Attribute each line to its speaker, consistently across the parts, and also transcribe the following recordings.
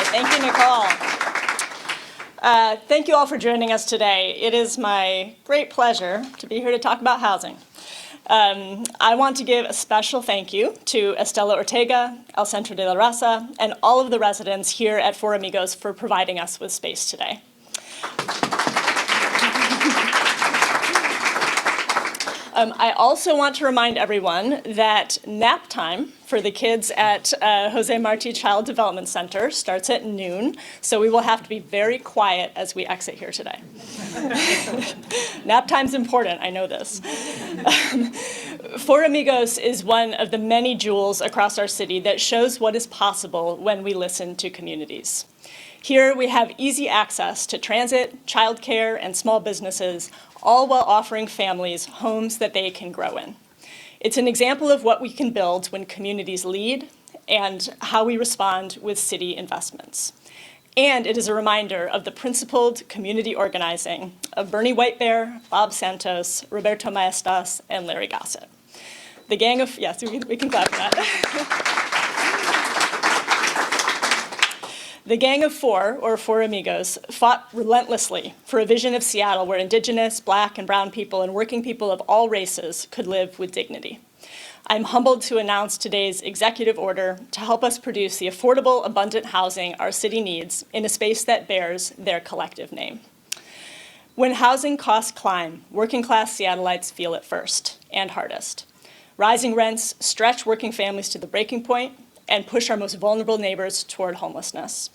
Speaker 1: Thank you, Nicole. Thank you all for joining us today. It is my great pleasure to be here to talk about housing. I want to give a special thank you to Estela Ortega, El Centro de la Raza, and all of the residents here at Four Amigos for providing us with space today. I also want to remind everyone that nap time for the kids at Jose Marti Child Development Center starts at noon, so we will have to be very quiet as we exit here today. Nap time's important, I know this. Four Amigos is one of the many jewels across our city that shows what is possible when we listen to communities. Here we have easy access to transit, childcare, and small businesses, all while offering families homes that they can grow in. It's an example of what we can build when communities lead and how we respond with city investments. And it is a reminder of the principled community organizing of Bernie Whitebear, Bob Santos, Roberto Maestas, and Larry Gossett. The gang of, yes, we can clap for that. The Gang of Four, or Four Amigos, fought relentlessly for a vision of Seattle where Indigenous, Black, and Brown people and working people of all races could live with dignity. I'm humbled to announce today's executive order to help us produce the affordable, abundant housing our city needs in a space that bears their collective name. When housing costs climb, working-class Seattleites feel it first and hardest. Rising rents stretch working families to the breaking point and push our most vulnerable neighbors toward homelessness.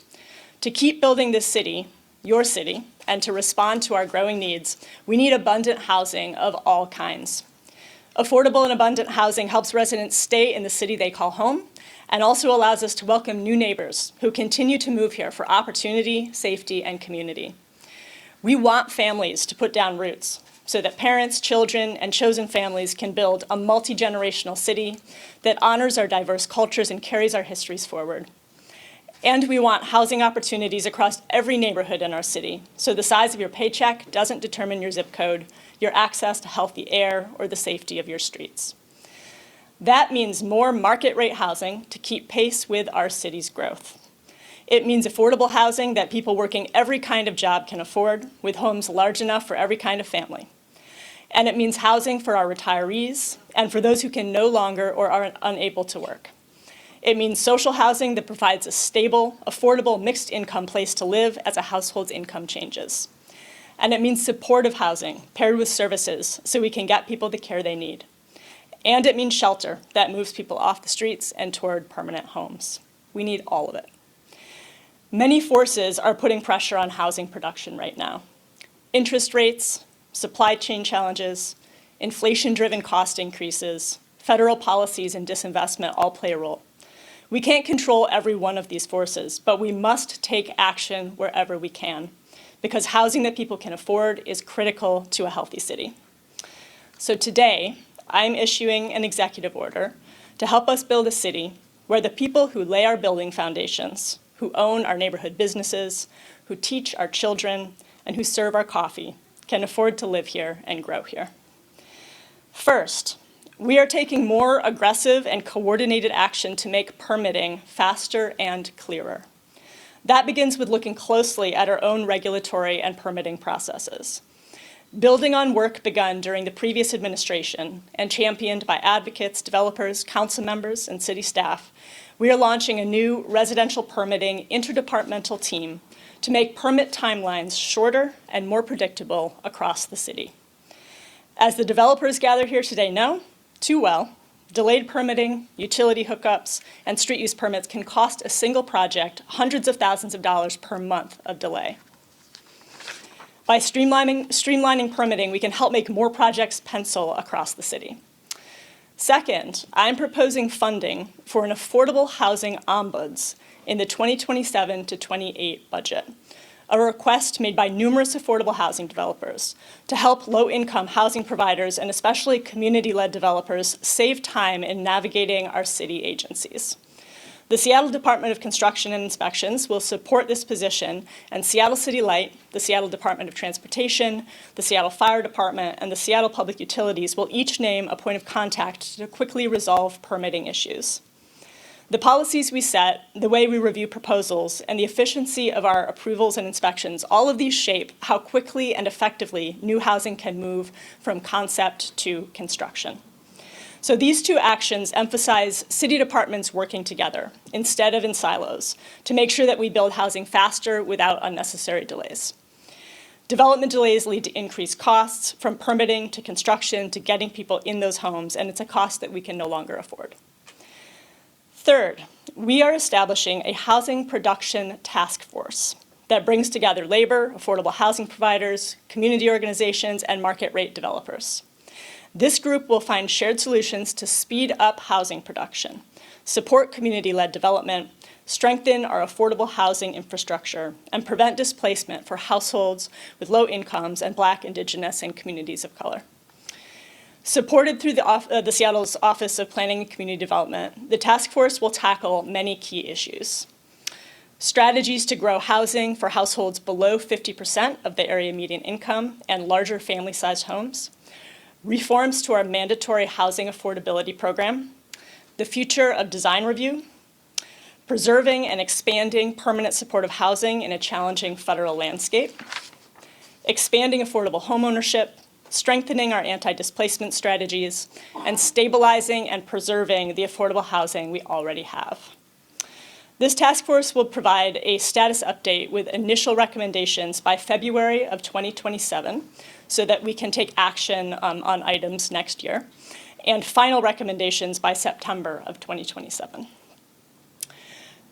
Speaker 1: To keep building this city, your city, and to respond to our growing needs, we need abundant housing of all kinds. Affordable and abundant housing helps residents stay in the city they call home and also allows us to welcome new neighbors who continue to move here for opportunity, safety, and community. We want families to put down roots so that parents, children, and chosen families can build a multi-generational city that honors our diverse cultures and carries our histories forward. And we want housing opportunities across every neighborhood in our city, so the size of your paycheck doesn't determine your zip code, your access to healthy air, or the safety of your streets. That means more market-rate housing to keep pace with our city's growth. It means affordable housing that people working every kind of job can afford, with homes large enough for every kind of family. And it means housing for our retirees and for those who can no longer or are unable to work. It means social housing that provides a stable, affordable, mixed-income place to live as a household's income changes. And it means supportive housing paired with services so we can get people the care they need. And it means shelter that moves people off the streets and toward permanent homes. We need all of it. Many forces are putting pressure on housing production right now. Interest rates, supply chain challenges, inflation-driven cost increases, federal policies and disinvestment all play a role. We can't control every one of these forces, but we must take action wherever we can, because housing that people can afford is critical to a healthy city. So today, I'm issuing an executive order to help us build a city where the people who lay our building foundations, who own our neighborhood businesses, who teach our children, and who serve our coffee can afford to live here and grow here. First, we are taking more aggressive and coordinated action to make permitting faster and clearer. That begins with looking closely at our own regulatory and permitting processes. Building on work begun during the previous administration and championed by advocates, developers, council members, and city staff, we are launching a new residential permitting interdepartmental team to make permit timelines shorter and more predictable across the city. As the developers gathered here today know, too well, delayed permitting, utility hookups, and street use permits can cost a single project hundreds of thousands of dollars per month of delay. By streamlining permitting, we can help make more projects pencil across the city. Second, I'm proposing funding for an affordable housing ombuds in the 2027 to 28 budget, a request made by numerous affordable housing developers to help low-income housing providers and especially community-led developers save time in navigating our city agencies. The Seattle Department of Construction and Inspections will support this position, and Seattle City Light, the Seattle Department of Transportation, the Seattle Fire Department, and the Seattle Public Utilities will each name a point of contact to quickly resolve permitting issues. The policies we set, the way we review proposals, and the efficiency of our approvals and inspections, all of these shape how quickly and effectively new housing can move from concept to construction. So these two actions emphasize city departments working together instead of in silos to make sure that we build housing faster without unnecessary delays. Development delays lead to increased costs from permitting to construction to getting people in those homes, and it's a cost that we can no longer afford. Third, we are establishing a housing production task force that brings together labor, affordable housing providers, community organizations, and market rate developers. This group will find shared solutions to speed up housing production, support community-led development, strengthen our affordable housing infrastructure, and prevent displacement for households with low incomes and Black, Indigenous, and communities of color. Supported through the Seattle's Office of Planning and Community Development, the task force will tackle many key issues. Strategies to grow housing for households below 50% of the area median income and larger family-sized homes, reforms to our mandatory housing affordability program, the future of design review, preserving and expanding permanent supportive housing in a challenging federal landscape, expanding affordable homeownership, strengthening our anti-displacement strategies, and stabilizing and preserving the affordable housing we already have. This task force will provide a status update with initial recommendations by February of 2027 so that we can take action on items next year, and final recommendations by September of 2027.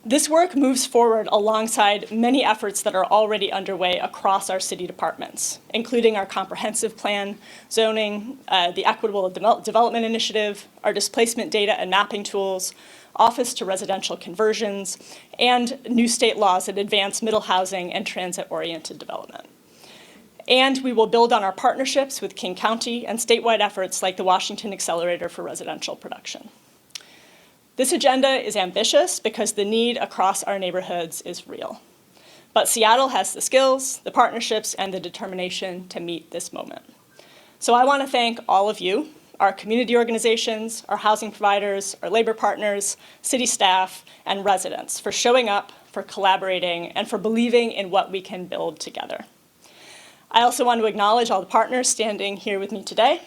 Speaker 1: This work moves forward alongside many efforts that are already underway across our city departments, including our comprehensive plan, zoning, the Equitable Development Initiative, our displacement data and mapping tools, office to residential conversions, and new state laws that advance middle housing and transit-oriented development. And we will build on our partnerships with King County and statewide efforts like the Washington Accelerator for Residential Production. This agenda is ambitious because the need across our neighborhoods is real. But Seattle has the skills, the partnerships, and the determination to meet this moment. So I want to thank all of you, our community organizations, our housing providers, our labor partners, city staff, and residents for showing up, for collaborating, and for believing in what we can build together. I also want to acknowledge all the partners standing here with me today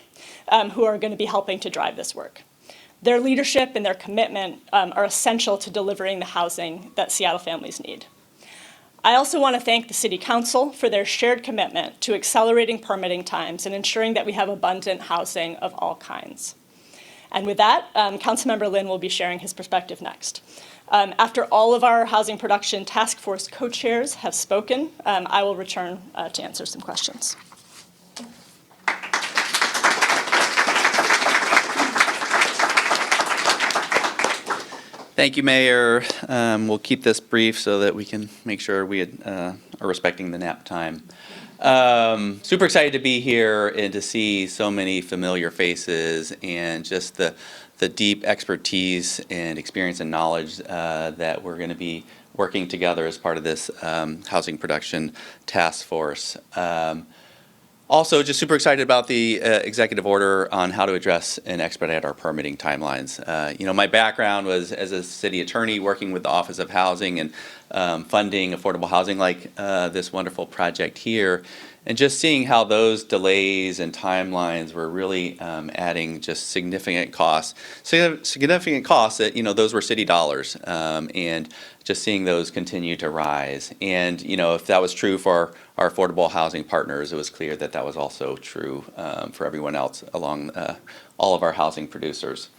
Speaker 1: who are going to be helping to drive this work. Their leadership and their commitment are essential to delivering the housing that Seattle families need. I also want to thank the City Council for their shared commitment to accelerating permitting times and ensuring that we have abundant housing of all kinds. And with that, Councilmember Lynn will be sharing his perspective next. After all of our Housing Production Task Force co-chairs have spoken, I will return to answer some questions.
Speaker 2: Thank you, Mayor. We'll keep this brief so that we can make sure we are respecting the nap time. Super excited to be here and to see so many familiar faces and just the deep expertise and experience and knowledge that we're going to be working together as part of this housing production task force. Also, just super excited about the executive order on how to address and expedite our permitting timelines. My background was as a city attorney working with the Office of Housing and funding affordable housing like this wonderful project here. And just seeing how those delays and timelines were really adding just significant costs that, those were city dollars. And just seeing those continue to rise. And, if that was true for our affordable housing partners, it was clear that that was also true for everyone else along all of our housing producers.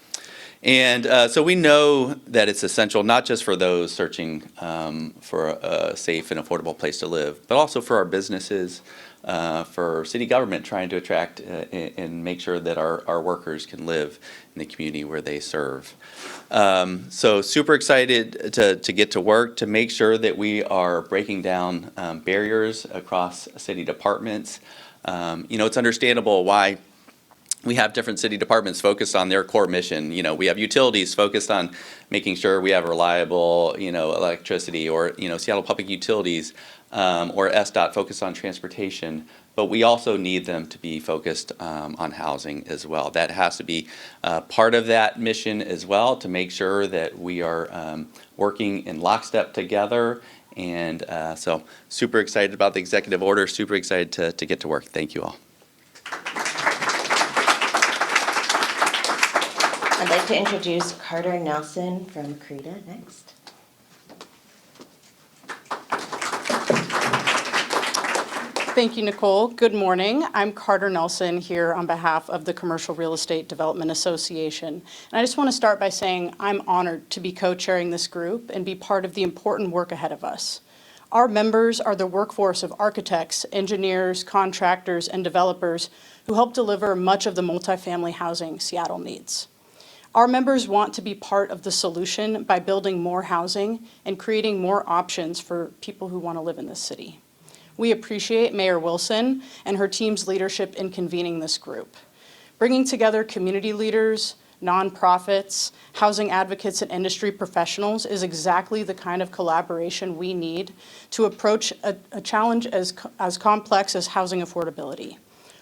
Speaker 2: And so we know that it's essential not just for those searching for a safe and affordable place to live, but also for our businesses, for city government trying to attract and make sure that our workers can live in the community where they serve. So super excited to get to work to make sure that we are breaking down barriers across city departments. It's understandable why we have different city departments focused on their core mission. We have utilities focused on making sure we have reliable, electricity, or, Seattle Public Utilities, or SDOT focused on transportation. but we also need them to be focused on housing as well. That has to be part of that mission as well, to make sure that we are working in lockstep together. And so super excited about the executive order, super excited to get to work. Thank you all.
Speaker 3: I'd like to introduce Carter Nelson from CREDA next.
Speaker 4: Thank you, Nicole. Good morning. I'm Carter Nelson here on behalf of the Commercial Real Estate Development Association. And I just want to start by saying I'm honored to be co-chairing this group and be part of the important work ahead of us. Our members are the workforce of architects, engineers, contractors, and developers who help deliver much of the multifamily housing Seattle needs. Our members want to be part of the solution by building more housing and creating more options for people who want to live in this city. We appreciate Mayor Wilson and her team's leadership in convening this group. Bringing together community leaders, nonprofits, housing advocates, and industry professionals is exactly the kind of collaboration we need to approach a challenge as complex as housing affordability.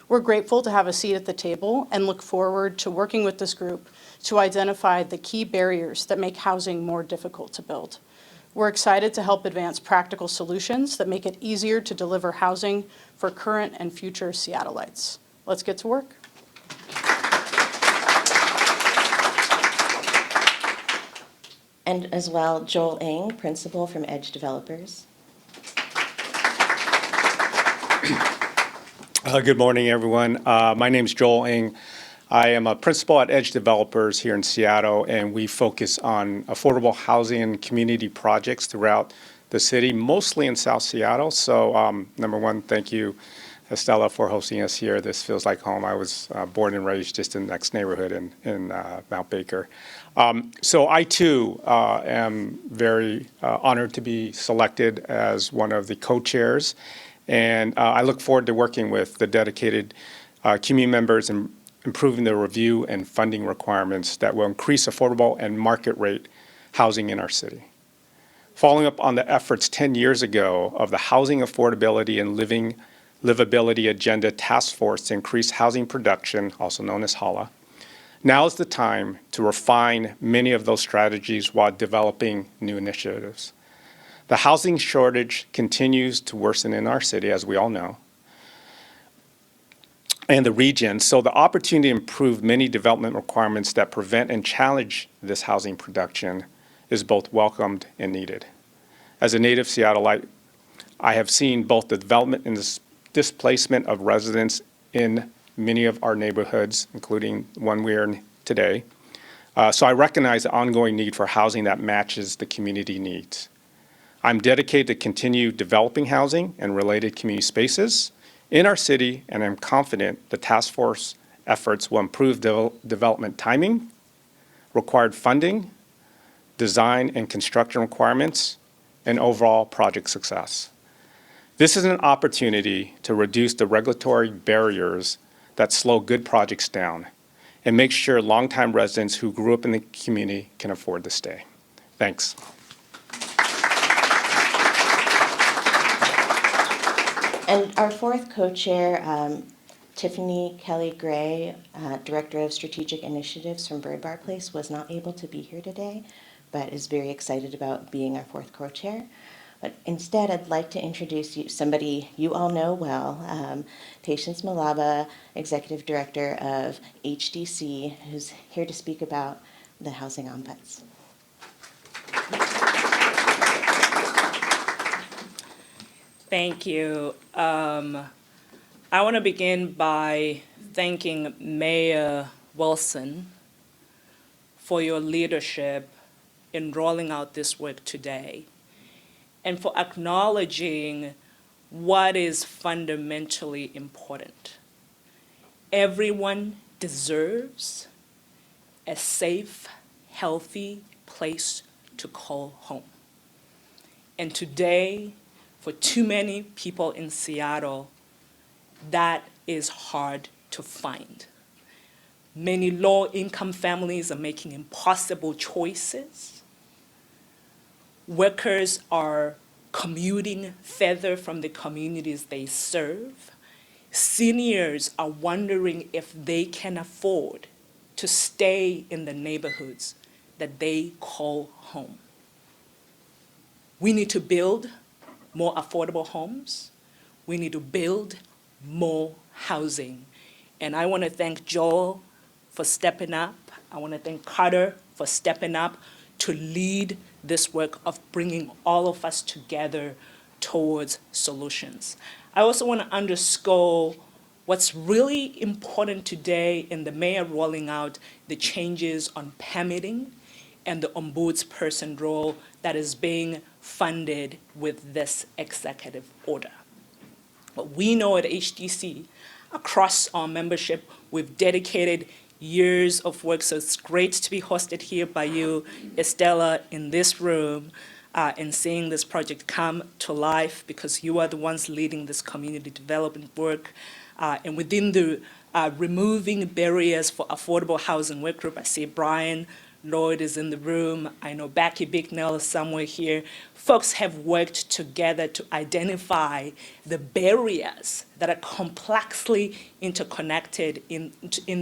Speaker 4: We're grateful to have a seat at the table and look forward to working with this group to identify the key barriers that make housing more difficult to build. We're excited to help advance practical solutions that make it easier to deliver housing for current and future Seattleites. Let's get to work.
Speaker 3: And as well, Joel Ng, principal from Edge Developers.
Speaker 5: Good morning, everyone. My name is Joel Ng. I am a principal at Edge Developers here in Seattle, and we focus on affordable housing and community projects throughout the city, mostly in South Seattle. So number one, thank you, Estella, for hosting us here. This feels like home. I was born and raised just in the next neighborhood in Mount Baker. So I, too, am very honored to be selected as one of the co-chairs. And I look forward to working with the dedicated community members and improving the review and funding requirements that will increase affordable and market rate housing in our city. Following up on the efforts 10 years ago of the Housing Affordability and Livability Agenda Task Force to increase housing production, also known as HALA, now is the time to refine many of those strategies while developing new initiatives. The housing shortage continues to worsen in our city, as we all know, and the region. So the opportunity to improve many development requirements that prevent and challenge this housing production is both welcomed and needed. As a native Seattleite, I have seen both the development and the displacement of residents in many of our neighborhoods, including one we're in today. So I recognize the ongoing need for housing that matches the community needs. I'm dedicated to continue developing housing and related community spaces in our city, and I'm confident the task force efforts will improve development timing, required funding, design and construction requirements, and overall project success. This is an opportunity to reduce the regulatory barriers that slow good projects down and make sure longtime residents who grew up in the community can afford to stay. Thanks.
Speaker 3: And our fourth co-chair, Tiffany Kelly Gray, Director of Strategic Initiatives from Bird Bar Place, was not able to be here today, but is very excited about being our fourth co-chair. But instead, I'd like to introduce you somebody you all know well, Patience Malaba, Executive Director of HDC, who's here to speak about the housing ombuds.
Speaker 6: Thank you. I want to begin by thanking Mayor Wilson for your leadership in rolling out this work today and for acknowledging what is fundamentally important. Everyone deserves a safe, healthy place to call home. And today, for too many people in Seattle, that is hard to find. Many low-income families are making impossible choices. Workers are commuting further from the communities they serve. Seniors are wondering if they can afford to stay in the neighborhoods that they call home. We need to build more affordable homes. We need to build more housing. And I want to thank Joel for stepping up. I want to thank Carter for stepping up to lead this work of bringing all of us together towards solutions. I also want to underscore what's really important today in the mayor rolling out the changes on permitting and the ombudsperson role that is being funded with this executive order. But we know at HDC, across our membership, we've dedicated years of work, so it's great to be hosted here by you, Estella, in this room, and seeing this project come to life because you are the ones leading this community development work. And within the Removing Barriers for Affordable Housing work group, I see Brian Lloyd is in the room. I know Becky Bicknell is somewhere here. Folks have worked together to identify the barriers that are complexly interconnected in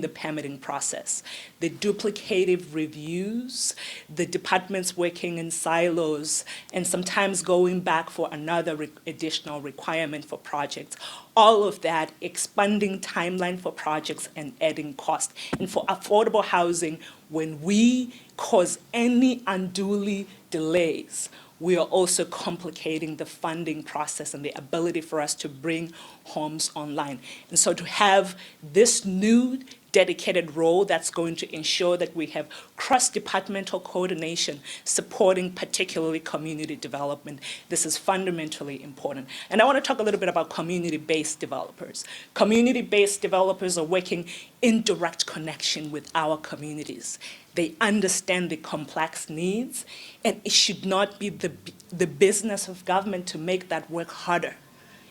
Speaker 6: the permitting process. The duplicative reviews, the departments working in silos, and sometimes going back for another additional requirement for projects. All of that expanding timeline for projects and adding cost. And for affordable housing, when we cause any unduly delays, we are also complicating the funding process and the ability for us to bring homes online. And so to have this new dedicated role that's going to ensure that we have cross-departmental coordination supporting particularly community development, this is fundamentally important. And I want to talk a little bit about community-based developers. Community-based developers are working in direct connection with our communities. They understand the complex needs, and it should not be the business of government to make that work harder.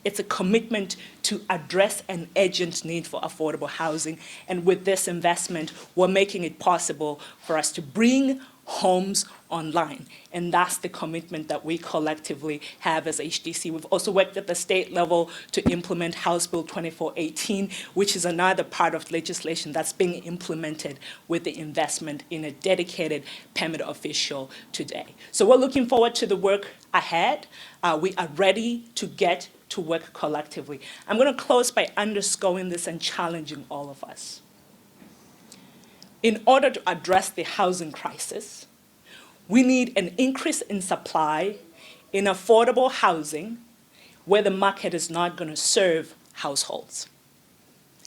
Speaker 6: It's a commitment to address an urgent need for affordable housing. And with this investment, we're making it possible for us to bring homes online. And that's the commitment that we collectively have as HDC. We've also worked at the state level to implement House Bill 2418, which is another part of legislation that's being implemented with the investment in a dedicated permit official today. So we're looking forward to the work ahead. We are ready to get to work collectively. I'm going to close by underscoring this and challenging all of us. In order to address the housing crisis, we need an increase in supply in affordable housing where the market is not going to serve households.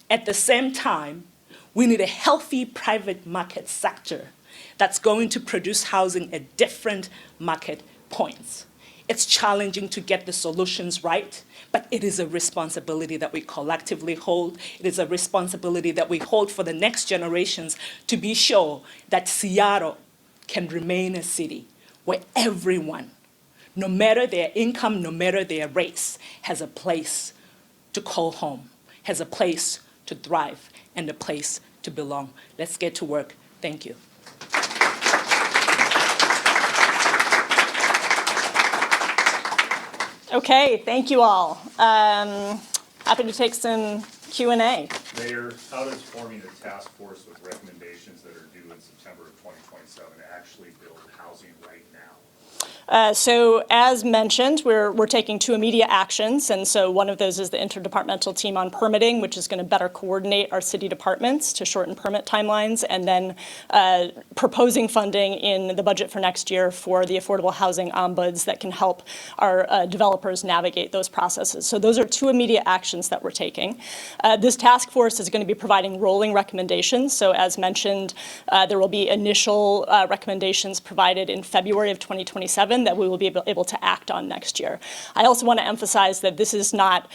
Speaker 6: At the same time, we need a healthy private market sector that's going to produce housing at different market points. It's challenging to get the solutions right, but it is a responsibility that we collectively hold. It is a responsibility that we hold for the next generations to be sure that Seattle can remain a city where everyone, no matter their income, no matter their race, has a place to call home, has a place to thrive, and a place to belong. Let's get to work. Thank you.
Speaker 1: Okay, thank you all. Happy to take some Q&A.
Speaker 7: Mayor, how does forming a task force with recommendations that are due in September of 2027 actually build housing right now?
Speaker 1: So as mentioned, we're taking two immediate actions, and so one of those is the interdepartmental team on permitting, which is going to better coordinate our city departments to shorten permit timelines, and then proposing funding in the budget for next year for the affordable housing ombuds that can help our developers navigate those processes. So those are two immediate actions that we're taking. This task force is going to be providing rolling recommendations. So as mentioned, there will be initial recommendations provided in February of 2027 that we will be able to act on next year. I also want to emphasize that this is not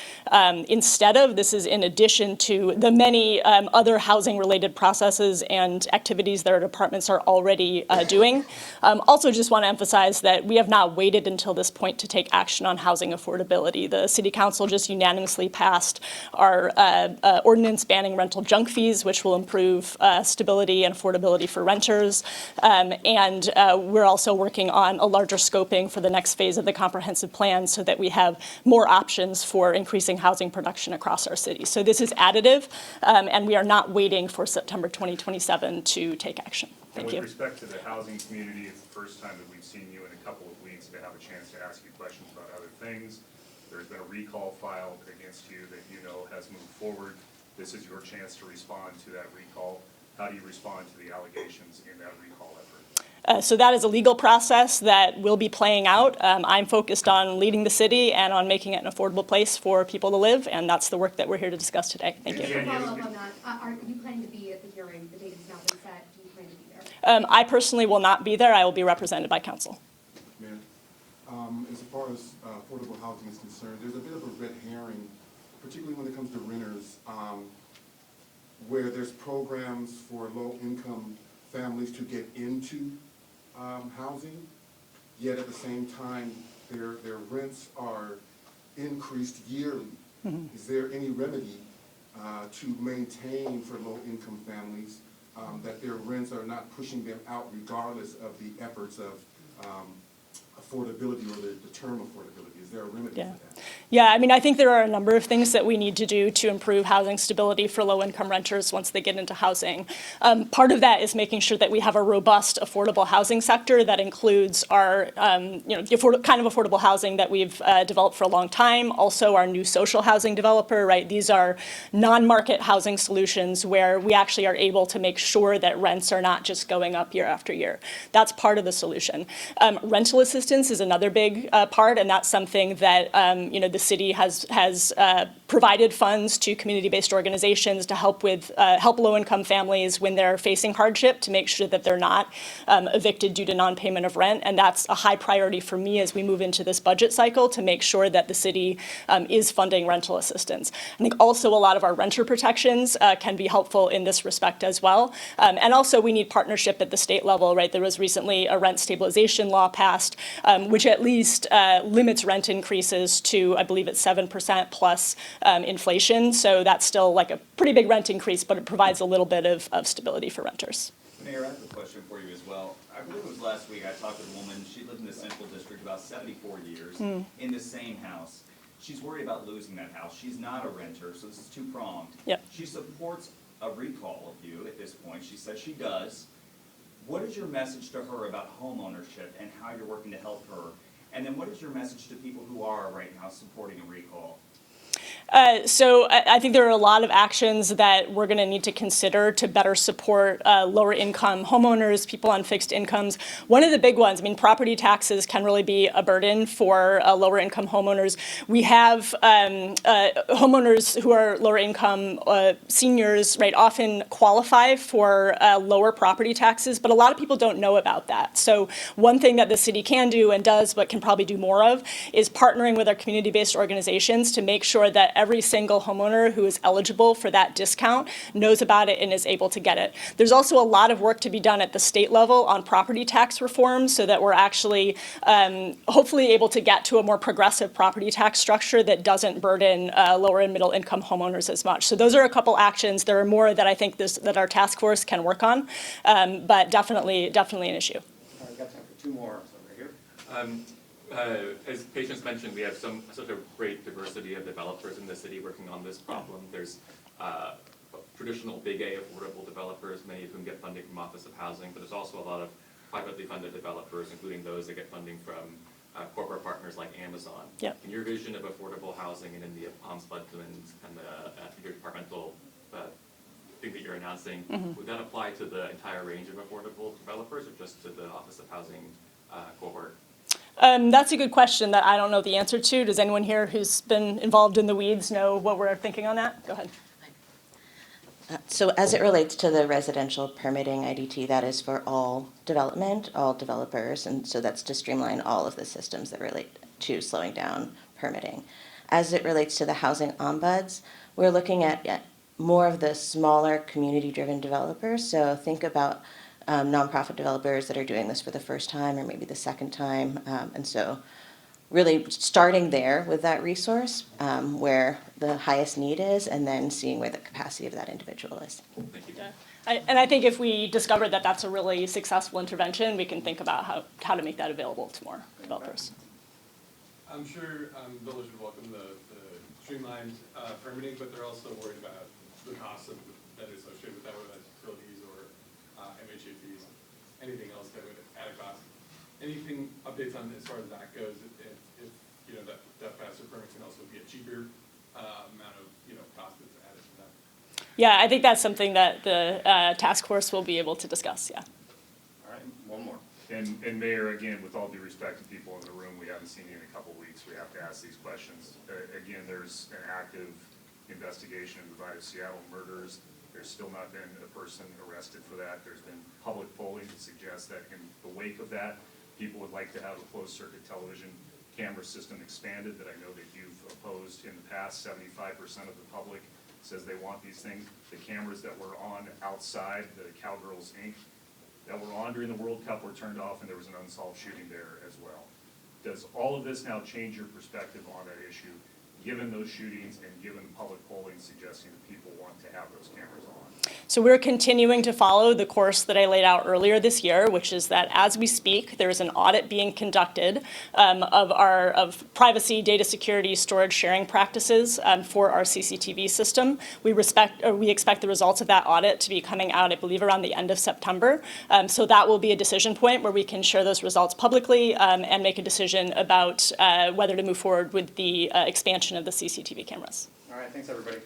Speaker 1: instead of, this is in addition to the many other housing-related processes and activities that our departments are already doing. Also just want to emphasize that we have not waited until this point to take action on housing affordability. The City Council just unanimously passed our ordinance banning rental junk fees, which will improve stability and affordability for renters. And we're also working on a larger scope scoping for the next phase of the comprehensive plan so that we have more options for increasing housing production across our city. So this is additive, and we are not waiting for September 2027 to take action.
Speaker 7: And
Speaker 1: Thank you.
Speaker 7: with respect to the housing community, it's the first time that we've seen you in a couple of weeks to have a chance to ask you questions about other things. There's been a recall filed against you that you know has moved forward. This is your chance to respond to that recall. How do you respond to the allegations in that recall effort?
Speaker 1: So that is a legal process that will be playing out. I'm focused on leading the city and on making it an affordable place for people to live, and that's the work that we're here to discuss today. Thank you.
Speaker 7: Yeah.
Speaker 8: To follow up on that, are you planning to be at the hearing? The date has now been set. Do you plan to be there?
Speaker 1: I personally will not be there. I will be represented by counsel.
Speaker 9: Mayor, as far as affordable housing is concerned, there's a bit of a red herring, particularly when it comes to renters, where there's programs for low-income families to get into housing, yet at the same time, their rents are increased yearly. Is there any remedy to maintain for low-income families that their rents are not pushing them out regardless of the efforts of affordability or the term affordability? Is there a remedy for that?
Speaker 1: Yeah, I mean, I think there are a number of things that we need to do to improve housing stability for low-income renters once they get into housing. Part of that is making sure that we have a robust, affordable housing sector that includes our, the kind of affordable housing that we've developed for a long time. Also, our new social housing developer, right? These are non-market housing solutions where we actually are able to make sure that rents are not just going up year after year. That's part of the solution. Rental assistance is another big part, and that's something that the city has provided funds to community-based organizations to help low-income families when they're facing hardship, to make sure that they're not evicted due to non-payment of rent. And that's a high priority for me as we move into this budget cycle, to make sure that the city is funding rental assistance. I think also a lot of our renter protections can be helpful in this respect as well. And also we need partnership at the state level, right? There was recently a rent stabilization law passed, which at least limits rent increases to, I believe it's 7% plus inflation. So that's still like a pretty big rent increase, but it provides a little bit of stability for renters.
Speaker 10: Mayor, I have a question for you as well. I believe it was last week I talked with a woman. She lived in the Central District about 74 years in the same house. She's worried about losing that house. She's not a renter, so this is two-pronged.
Speaker 1: Yep.
Speaker 10: She supports a recall of you at this point. She says she does. What is your message to her about home ownership and how you're working to help her? And then what is your message to people who are right now supporting a recall?
Speaker 1: So I think there are a lot of actions that we're going to need to consider to better support lower income homeowners, people on fixed incomes. One of the big ones, I mean, property taxes can really be a burden for lower income homeowners. We have homeowners who are lower income, seniors, right, often qualify for lower property taxes, but a lot of people don't know about that. So one thing that the city can do and does, but can probably do more of, is partnering with our community-based organizations to make sure that every single homeowner who is eligible for that discount knows about it and is able to get it. There's also a lot of work to be done at the state level on property tax reform so that we're actually hopefully able to get to a more progressive property tax structure that doesn't burden lower and middle income homeowners as much. So those are a couple actions. There are more that I think that our task force can work on, but definitely an issue.
Speaker 11: I've got time for two more, so right here. As Patience mentioned, we have such a great diversity of developers in the city working on this problem. There's traditional big A affordable developers, many of whom get funding from Office of Housing, but there's also a lot of privately funded developers, including those that get funding from corporate partners like Amazon.
Speaker 1: Yep.
Speaker 11: In your vision of affordable housing and in the ombudsman's and the interdepartmental thing that you're announcing, would that apply to the entire range of affordable developers or just to the Office of Housing cohort?
Speaker 1: That's a good question that I don't know the answer to. Does anyone here who's been involved in the weeds know what we're thinking on that? Go ahead.
Speaker 3: So as it relates to the residential permitting IDT, that is for all development, all developers, and so that's to streamline all of the systems that relate to slowing down permitting. As it relates to the housing ombuds, we're looking at more of the smaller community-driven developers. So think about nonprofit developers that are doing this for the first time or maybe the second time. And so really starting there with that resource where the highest need is and then seeing where the capacity of that individual is.
Speaker 11: Thank you.
Speaker 1: And I think if we discover that that's a really successful intervention, we can think about how to make that available to more developers.
Speaker 12: I'm sure builders would welcome the streamlined permitting, but they're also worried about the costs that are associated with that, whether that's utilities or MHA fees, anything else that would add a cost. Anything updates on as far as that goes? If you know that faster permits can also be a cheaper amount of cost that's added to that.
Speaker 1: Yeah, I think that's something that the task force will be able to discuss, yeah.
Speaker 10: All right, one more.
Speaker 7: And Mayor, again, with all due respect to people in the room, we haven't seen you in a couple of weeks. We have to ask these questions. Again, there's an active investigation into the Seattle murders. There's still not been a person arrested for that. There's been public polling that suggests that in the wake of that, people would like to have a closed circuit television camera system expanded that I know that you've opposed in the past. 75% of the public says they want these things. The cameras that were on outside, the Cowgirls Inc., that were on during the World Cup were turned off, and there was an unsolved shooting there as well. Does all of this now change your perspective on that issue, given those shootings and given public polling suggesting that people want to have those cameras on?
Speaker 1: So we're continuing to follow the course that I laid out earlier this year, which is that as we speak, there is an audit being conducted of privacy, data security, storage sharing practices for our CCTV system. We expect the results of that audit to be coming out, I believe, around the end of September. So that will be a decision point where we can share those results publicly and make a decision about whether to move forward with the expansion of the CCTV cameras.
Speaker 10: All right, thanks, everybody.